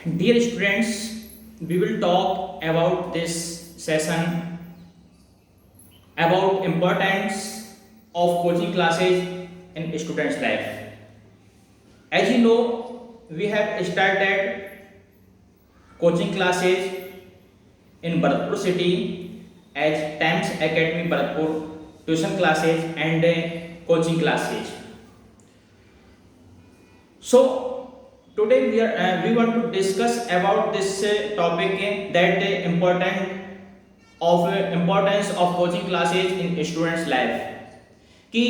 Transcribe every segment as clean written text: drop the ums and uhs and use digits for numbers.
Dear students, we will talk about this session about importance of coaching classes in students' life. As you know, we have started coaching classes in Bharatpur city as Times Academy Bharatpur, tuition classes and coaching classes. So today we want to discuss about this topic that importance of coaching classes in students life कि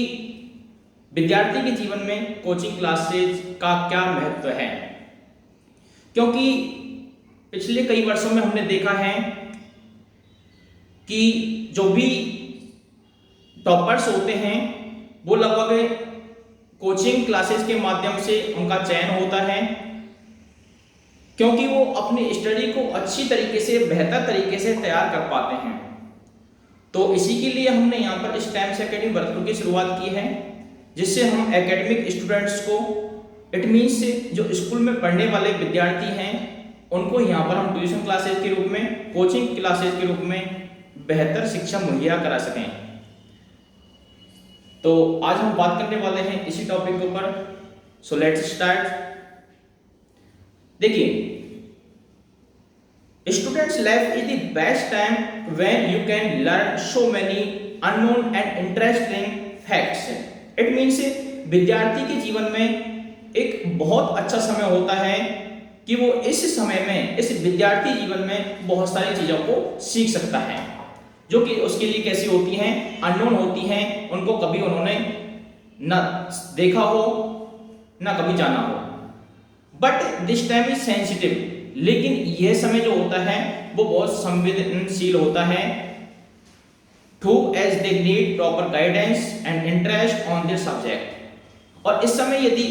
विद्यार्थी के जीवन में coaching classes का क्या महत्व है। क्योंकि पिछले कई वर्षों में हमने देखा है कि जो भी टॉपर्स होते हैं वो लगभग कोचिंग क्लासेस के माध्यम से उनका चयन होता है, क्योंकि वो अपनी स्टडी को अच्छी तरीके से बेहतर तरीके से तैयार कर पाते हैं। तो इसी के लिए हमने यहाँ पर इस टाइम्स एकेडमी भरतपुर की शुरुआत की है, जिससे हम एकेडमिक स्टूडेंट्स को इट मीन्स जो स्कूल में पढ़ने वाले विद्यार्थी हैं उनको यहाँ पर हम ट्यूशन क्लासेस के रूप में, कोचिंग क्लासेस के रूप में बेहतर शिक्षा मुहैया करा सकें। तो आज हम बात करने वाले हैं इसी टॉपिक के ऊपर। So let's start. देखिए, students life is the best time when you can learn so many unknown and interesting facts. It means विद्यार्थी के जीवन में एक बहुत अच्छा समय होता है कि वो इस समय में, इस विद्यार्थी जीवन में बहुत सारी चीजों को सीख सकता है जो कि उसके लिए कैसी होती हैं, अननोन होती हैं, उनको कभी उन्होंने ना देखा हो ना कभी जाना हो। But this time is sensitive, लेकिन यह समय जो होता है वो बहुत संवेदनशील होता है to as they need proper guidance and interest on this subject. और इस समय यदि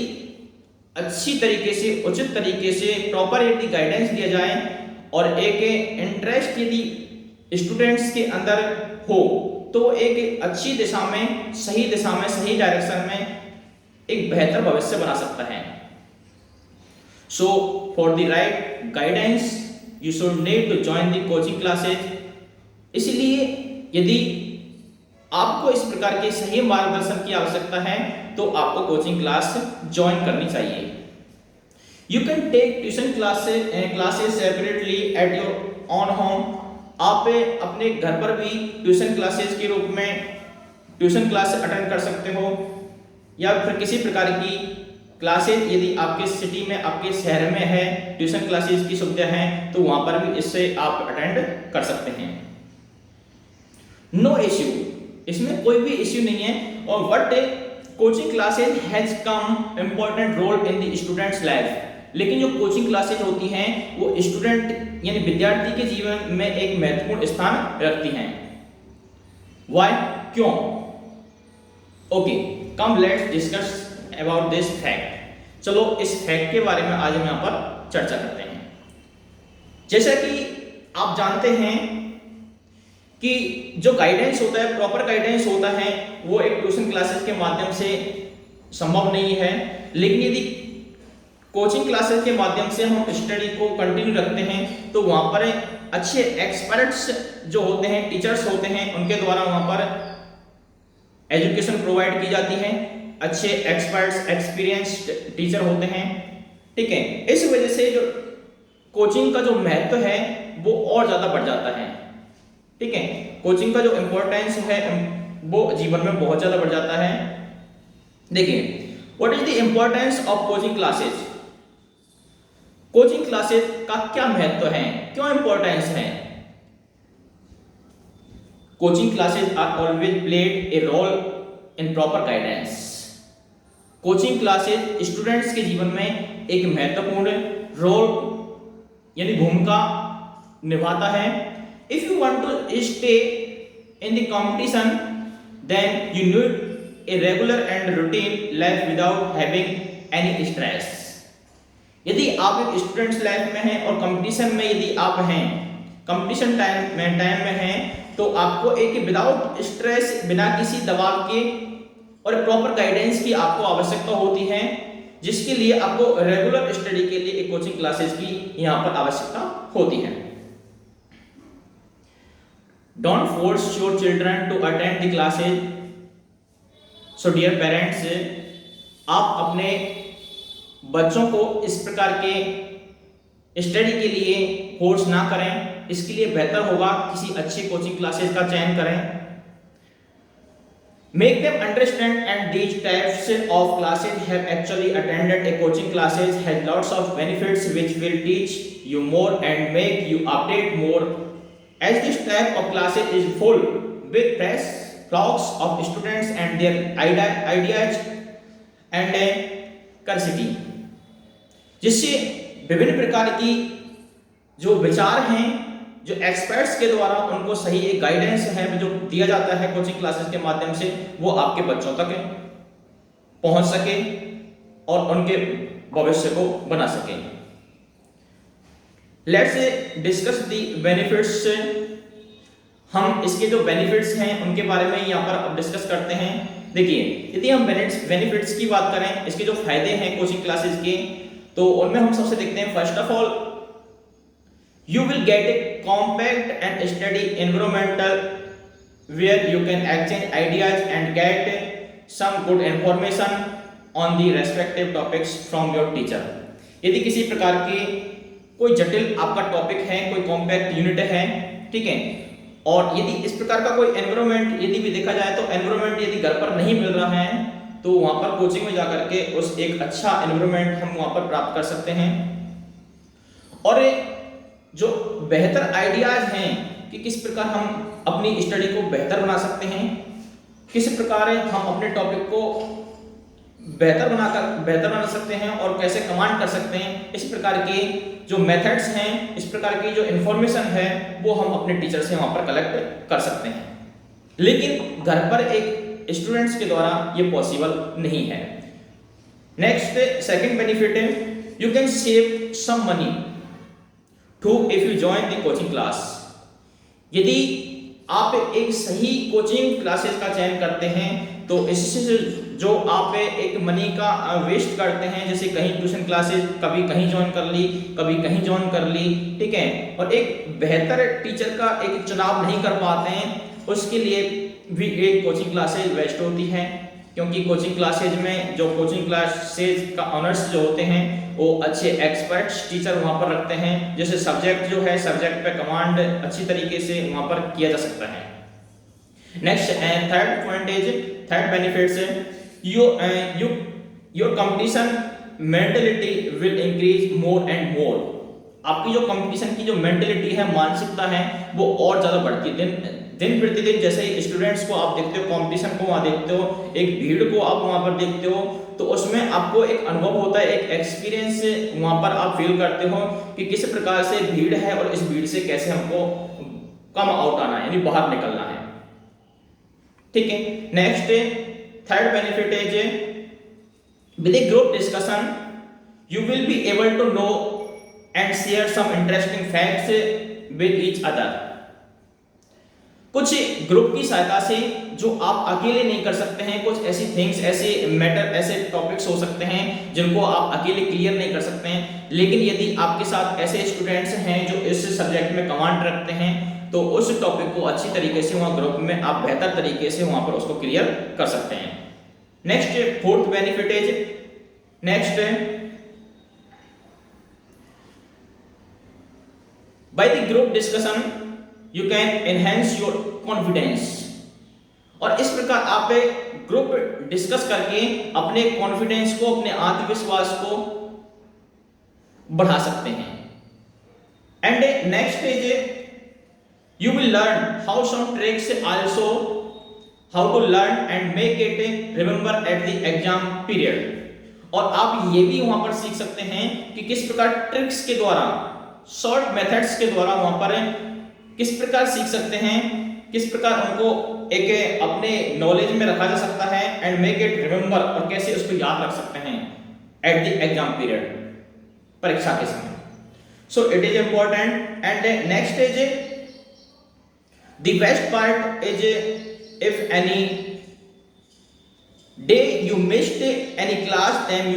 अच्छी तरीके से, उचित तरीके से प्रॉपर यदि गाइडेंस दिया जाए और एक इंटरेस्ट यदि स्टूडेंट्स के अंदर हो तो एक अच्छी दिशा में, सही डायरेक्शन में एक बेहतर भविष्य बना सकता है। So for the right guidance you should need to join the coaching classes. इसलिए यदि आपको इस प्रकार के सही मार्गदर्शन की आवश्यकता है तो आपको कोचिंग क्लास ज्वाइन करनी चाहिए। You can take tuition classes separately at your own home. आप अपने घर पर भी ट्यूशन क्लासेस के रूप में ट्यूशन क्लास अटेंड कर सकते हो, या फिर किसी प्रकार की क्लासेस यदि आपके सिटी में, आपके शहर में है, ट्यूशन क्लासेस की सुविधा है तो वहां पर भी इससे आप अटेंड कर सकते हैं। नो इश्यू, इसमें कोई भी इश्यू नहीं है। और what coaching classes has come important role in the students life. लेकिन जो कोचिंग क्लासेस होती हैं वो स्टूडेंट यानी विद्यार्थी के जीवन में एक महत्वपूर्ण स्थान रखती हैं। व्हाई, क्यों? Okay, come let's discuss about this fact. चलो इस फैक्ट के बारे में आज हम यहाँ पर चर्चा करते हैं। जैसा कि आप जानते हैं कि जो गाइडेंस होता है, प्रॉपर गाइडेंस होता है, वो एक ट्यूशन क्लासेस के माध्यम से संभव नहीं है। लेकिन यदि कोचिंग क्लासेस के माध्यम से हम स्टडी को कंटिन्यू रखते हैं तो वहां पर अच्छे एक्सपर्ट्स जो होते हैं, टीचर्स होते हैं, उनके द्वारा वहां पर एजुकेशन प्रोवाइड की जाती है। अच्छे एक्सपर्ट्स, एक्सपीरियंस्ड टीचर होते हैं, ठीक है। इस वजह से जो कोचिंग का जो महत्व है वो और ज्यादा बढ़ जाता है, ठीक है। कोचिंग का जो इंपॉर्टेंस है वो जीवन में बहुत ज्यादा बढ़ जाता है। देखिए, what is the importance of coaching classes. Coaching classes का क्या महत्व है, क्यों इंपॉर्टेंस है? Coaching classes are always played a role in proper guidance. Coaching classes students के जीवन में एक महत्वपूर्ण रोल यानी भूमिका निभाता है। If you want to stay in the competition then you need a regular and routine life without having any stress. यदि आप एक स्टूडेंट्स लाइफ में हैं और कंपटीशन में यदि आप हैं, कंपटीशन टाइम में हैं, तो आपको एक विदाउट स्ट्रेस, बिना किसी दबाव के और प्रॉपर गाइडेंस की आपको आवश्यकता होती है, जिसके लिए आपको रेगुलर स्टडी के लिए एक कोचिंग क्लासेस की यहाँ पर आवश्यकता होती है। Don't force your children to attend the classes. So dear parents, आप अपने बच्चों को इस प्रकार के स्टडी के लिए फोर्स ना करें। इसके लिए बेहतर होगा किसी अच्छी कोचिंग क्लासेस का चयन करें। Make them understand and these types of classes have actually attended a coaching classes has lots of benefits which will teach you more and make you update more, as this type of classes is full with fresh flocks of students and their ideas and curiosity, जिससे विभिन्न प्रकार की जो विचार हैं, जो experts के द्वारा उनको सही एक गाइडेंस है जो दिया जाता है कोचिंग क्लासेस के माध्यम से, वो आपके बच्चों तक पहुंच सके और उनके भविष्य को बना सके। Let's discuss the benefits. हम इसके जो बेनिफिट्स हैं उनके बारे में यहाँ पर अब डिस्कस करते हैं। देखिए, यदि हम बेनिफिट्स की बात करें, इसके जो फायदे हैं कोचिंग क्लासेस के, तो उनमें हम सबसे देखते हैं, first of all you will get a compact and steady environment where you can exchange ideas and get some good information on the respective topics from your teacher। यदि किसी प्रकार के कोई जटिल आपका टॉपिक है, कोई कॉम्पैक्ट यूनिट है, ठीक है, और यदि इस प्रकार का कोई एनवायरनमेंट यदि भी देखा जाए तो एनवायरनमेंट यदि घर पर नहीं मिल रहा है तो वहां पर कोचिंग में जाकर के उस एक अच्छा एनवायरनमेंट हम वहां पर प्राप्त कर सकते हैं। और जो बेहतर आइडियाज हैं कि किस प्रकार हम अपनी स्टडी को बेहतर बना सकते हैं, किस प्रकार हम अपने टॉपिक को बेहतर बना सकते हैं और कैसे कमांड कर सकते हैं, इस प्रकार के जो मेथड्स हैं, इस प्रकार की जो इंफॉर्मेशन है वो हम अपने टीचर से वहां पर कलेक्ट कर सकते हैं। लेकिन घर पर एक स्टूडेंट्स के द्वारा ये पॉसिबल नहीं है। नेक्स्ट सेकंड बेनिफिट है, you can save some money too if you join the coaching class. यदि आप एक सही कोचिंग क्लासेस का चयन करते हैं तो इससे जो आप एक मनी का वेस्ट करते हैं, जैसे कहीं ट्यूशन क्लासेस कभी कहीं ज्वाइन कर ली, कभी कहीं ज्वाइन कर ली, ठीक है, और एक बेहतर टीचर का एक चुनाव नहीं कर पाते हैं, उसके लिए भी एक कोचिंग क्लासेस वेस्ट होती है। क्योंकि कोचिंग क्लासेज में जो कोचिंग क्लासेज का ऑनर्स जो होते हैं वो अच्छे एक्सपर्ट्स टीचर वहां पर रखते हैं, जैसे सब्जेक्ट जो है सब्जेक्ट पे कमांड अच्छी तरीके से वहां पर किया जा सकता है। Next third point is, third benefits, your competition mentality will increase more and more. आपकी जो कंपटीशन की जो मेंटालिटी है, मानसिकता है, वो और ज्यादा बढ़ती है दिन प्रतिदिन। जैसे स्टूडेंट्स को आप देखते हो, कंपटीशन को वहां देखते हो, एक भीड़ को आप वहां पर देखते हो, तो उसमें आपको एक अनुभव होता है, एक एक्सपीरियंस वहां पर आप फील करते हो कि किस प्रकार से भीड़ है और इस भीड़ से कैसे हमको कम आउट आना है, यानी बाहर निकलना है, ठीक है। Next third benefit is, with a group discussion you will be able to know and share some interesting facts with each other. कुछ ग्रुप की सहायता से जो आप अकेले नहीं कर सकते हैं, कुछ ऐसी थिंग्स, ऐसे मैटर, ऐसे टॉपिक्स हो सकते हैं जिनको आप अकेले क्लियर नहीं कर सकते हैं, लेकिन यदि आपके साथ ऐसे स्टूडेंट्स हैं जो इस सब्जेक्ट में कमांड रखते हैं तो उस टॉपिक को अच्छी तरीके से वहां ग्रुप में आप बेहतर तरीके से वहां पर उसको क्लियर कर सकते हैं। Next fourth benefit is, next by the group discussion you can enhance your confidence. और इस प्रकार आप ग्रुप डिस्कस करके अपने कॉन्फिडेंस को, अपने आत्मविश्वास को बढ़ा सकते हैं। And next is, you will learn how some tricks also how to learn and make it remember at the exam period. और आप ये भी वहां पर सीख सकते हैं कि किस प्रकार ट्रिक्स के द्वारा, शॉर्ट मेथड्स के द्वारा वहां पर किस प्रकार सीख सकते हैं, किस प्रकार उनको एक अपने नॉलेज में रखा जा सकता है, एंड मेक इट रिमेंबर, और कैसे उसको याद रख सकते हैं एट द एग्जाम पीरियड, परीक्षा के समय। So it is important. And next is, the best part is, if any day you missed any class, then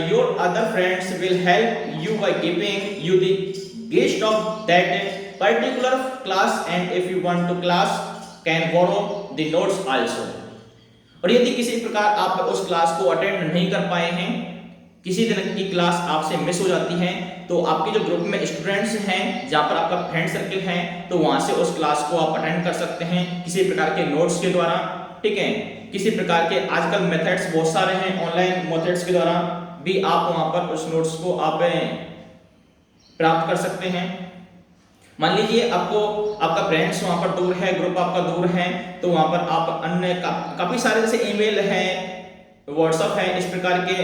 your other friends will help you by giving you the gist of that particular class, and if you want to class can borrow the notes also. और यदि किसी प्रकार आप उस class को attend नहीं कर पाए हैं, किसी दिन की क्लास आपसे मिस हो जाती है, तो आपके जो ग्रुप में स्टूडेंट्स हैं, जहाँ पर आपका फ्रेंड सर्कल है, तो वहाँ से उस क्लास को आप अटेंड कर सकते हैं किसी प्रकार के नोट्स के द्वारा, ठीक है। किसी प्रकार के आजकल मेथड्स बहुत सारे हैं, ऑनलाइन मेथड्स के द्वारा भी आप वहाँ पर उस नोट्स को आप प्राप्त कर सकते हैं। मान लीजिए आपको आपका फ्रेंड्स वहाँ पर दूर है, ग्रुप आपका दूर है, तो वहाँ पर आप अन्य काफ़ी सारे जैसे ईमेल है, व्हाट्सएप है, इस प्रकार के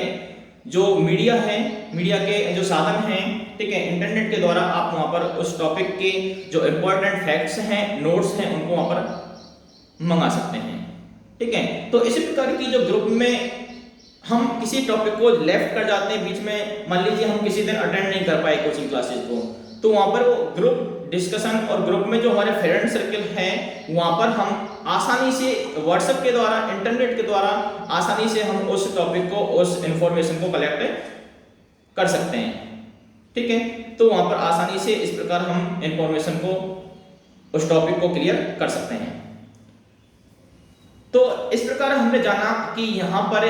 जो मीडिया है, मीडिया के जो साधन हैं, ठीक है, इंटरनेट के द्वारा आप वहाँ पर उस टॉपिक के जो इम्पोर्टेंट फैक्ट्स हैं, नोट्स हैं, उनको वहाँ पर मंगा सकते हैं, ठीक है। तो इसी प्रकार की जो ग्रुप में हम किसी टॉपिक को लेफ्ट कर जाते हैं बीच में, मान लीजिए हम किसी दिन अटेंड नहीं कर पाए कोचिंग क्लासेस को, तो वहाँ पर वो ग्रुप डिस्कशन और ग्रुप में जो हमारे फ्रेंड सर्कल है, वहाँ पर हम आसानी से व्हाट्सएप के द्वारा, इंटरनेट के द्वारा आसानी से हम उस टॉपिक को, उस इंफॉर्मेशन को कलेक्ट कर सकते हैं, ठीक है। तो वहाँ पर आसानी से इस प्रकार हम इंफॉर्मेशन को, उस टॉपिक को क्लियर कर सकते हैं। तो इस प्रकार हमने जाना कि यहाँ पर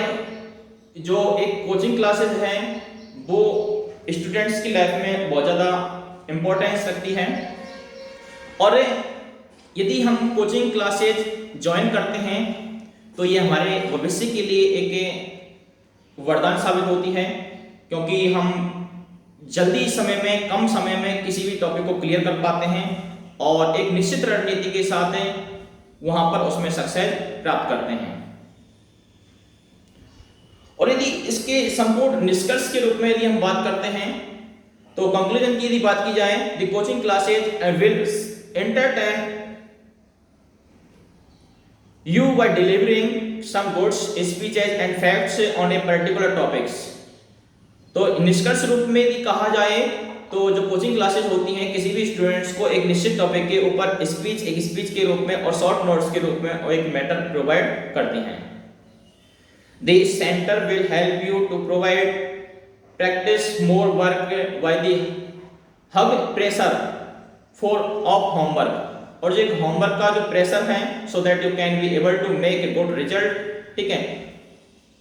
जो एक कोचिंग क्लासेस हैं वो स्टूडेंट्स की लाइफ में बहुत ज़्यादा इम्पोर्टेंस रखती है, और यदि हम कोचिंग क्लासेज ज्वाइन करते हैं तो ये हमारे भविष्य के लिए एक वरदान साबित होती है, क्योंकि हम जल्दी समय में, कम समय में किसी भी टॉपिक को क्लियर कर पाते हैं और एक निश्चित रणनीति के साथ वहां पर उसमें सक्सेस प्राप्त करते हैं। और यदि इसके संपूर्ण निष्कर्ष के रूप में यदि हम बात करते हैं, तो कंक्लूजन की यदि बात की जाए, the coaching classes will entertain you by delivering some good speeches and facts on a particular topics। तो निष्कर्ष रूप में यदि कहा जाए तो जो कोचिंग क्लासेस होती हैं, किसी भी स्टूडेंट्स को एक निश्चित टॉपिक के ऊपर एक स्पीच के रूप में और शॉर्ट नोट्स के रूप में और एक मैटर प्रोवाइड करती हैं। The center will help you to provide practice more work by the hug pressure for of homework। और जो एक होमवर्क का जो प्रेशर है, so that you can be able to make a good result, ठीक है।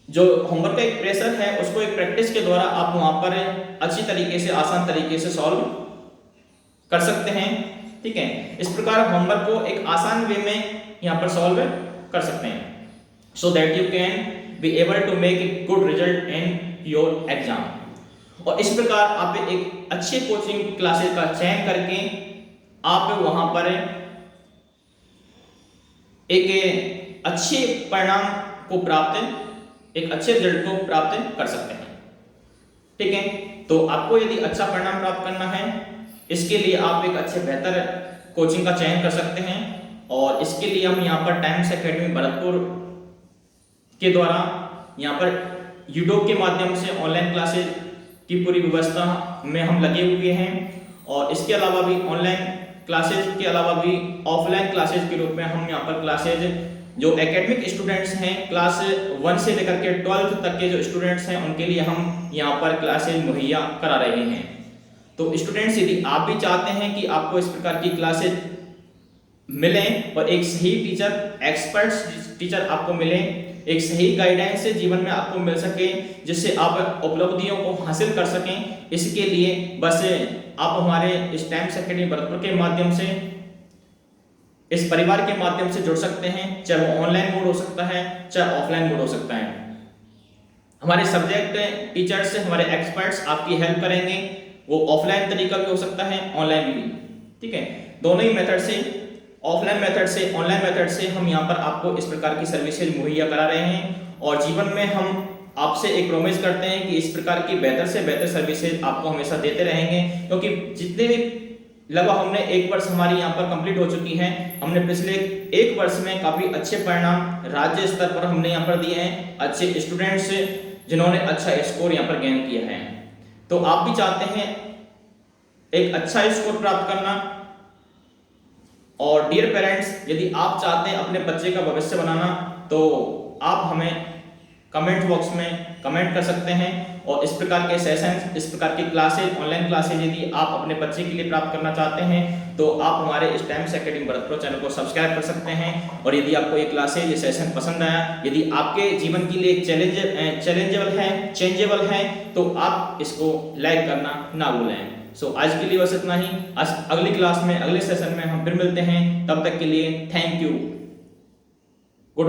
जो होमवर्क का एक प्रेशर है उसको एक प्रैक्टिस के द्वारा आप वहां पर अच्छी तरीके से, आसान तरीके से सॉल्व कर सकते हैं, ठीक है। इस प्रकार होमवर्क को एक आसान वे में यहाँ पर सॉल्व कर सकते हैं, so that you can be able to make a good result in your exam. और इस प्रकार आप एक अच्छे कोचिंग क्लासेस का चयन करके आप वहां पर एक अच्छे परिणाम को प्राप्त, एक अच्छे रिजल्ट को प्राप्त कर सकते हैं, ठीक है। तो आपको यदि अच्छा परिणाम प्राप्त करना है, इसके लिए आप एक अच्छे बेहतर कोचिंग का चयन कर सकते हैं, और इसके लिए हम यहाँ पर टाइम्स एकेडमी भरतपुर के द्वारा यहाँ पर यूट्यूब के माध्यम से ऑनलाइन क्लासेज की पूरी व्यवस्था में हम लगे हुए हैं, और इसके अलावा भी ऑनलाइन क्लासेज के अलावा भी ऑफलाइन क्लासेज के रूप में हम यहाँ पर क्लासेज जो एकेडमिक स्टूडेंट्स हैं, क्लास 1 से लेकर के 12th तक के जो स्टूडेंट्स हैं, उनके लिए हम यहाँ पर क्लासेज मुहैया करा रहे हैं। तो स्टूडेंट्स, यदि आप भी चाहते हैं कि आपको इस प्रकार की क्लासेज मिलें और एक सही टीचर, एक्सपर्ट टीचर आपको मिले, एक सही गाइडेंस से जीवन में आपको मिल सके, जिससे आप उपलब्धियों को हासिल कर सकें, इसके लिए बस आप हमारे इस टाइम्स एकेडमी भरतपुर के माध्यम से, इस परिवार के माध्यम से जुड़ सकते हैं, चाहे वो ऑनलाइन मोड हो सकता है, चाहे ऑफलाइन मोड हो सकता है। हमारे सब्जेक्ट टीचर्स, हमारे एक्सपर्ट्स आपकी हेल्प करेंगे, वो ऑफलाइन तरीका भी हो सकता है, ऑनलाइन भी, ठीक है। दोनों ही मेथड से, ऑफलाइन मेथड से, ऑनलाइन मेथड से हम यहाँ पर आपको इस प्रकार की सर्विसेज मुहैया करा रहे हैं, और जीवन में हम आपसे एक प्रॉमिस करते हैं कि इस प्रकार की बेहतर से बेहतर सर्विसेज आपको हमेशा देते रहेंगे, क्योंकि जितने भी लगभग हमने 1 वर्ष हमारी यहाँ पर कंप्लीट हो चुकी है, हमने पिछले 1 वर्ष में काफी अच्छे परिणाम राज्य स्तर पर हमने यहाँ पर दिए हैं, अच्छे स्टूडेंट्स जिन्होंने अच्छा स्कोर यहाँ पर गेन किया है। तो आप भी चाहते हैं एक अच्छा स्कोर प्राप्त करना, और डियर पेरेंट्स, यदि आप चाहते हैं अपने बच्चे का भविष्य बनाना, तो आप हमें कमेंट बॉक्स में कमेंट कर सकते हैं। और इस प्रकार के सेशंस, इस प्रकार की क्लासेज, ऑनलाइन क्लासेज यदि आप अपने बच्चे के लिए प्राप्त करना चाहते हैं तो आप हमारे इस times academy Bharat pro channel को सब्सक्राइब कर सकते हैं। और यदि आपको ये क्लासेज, ये सेशन पसंद आया, यदि आपके जीवन के लिए चैलेंजेबल है, चेंजेबल है, तो आप इसको लाइक करना ना भूलें। सो आज के लिए बस इतना ही। आज अगली क्लास में, अगले सेशन में हम फिर मिलते हैं। तब तक के लिए थैंक यू।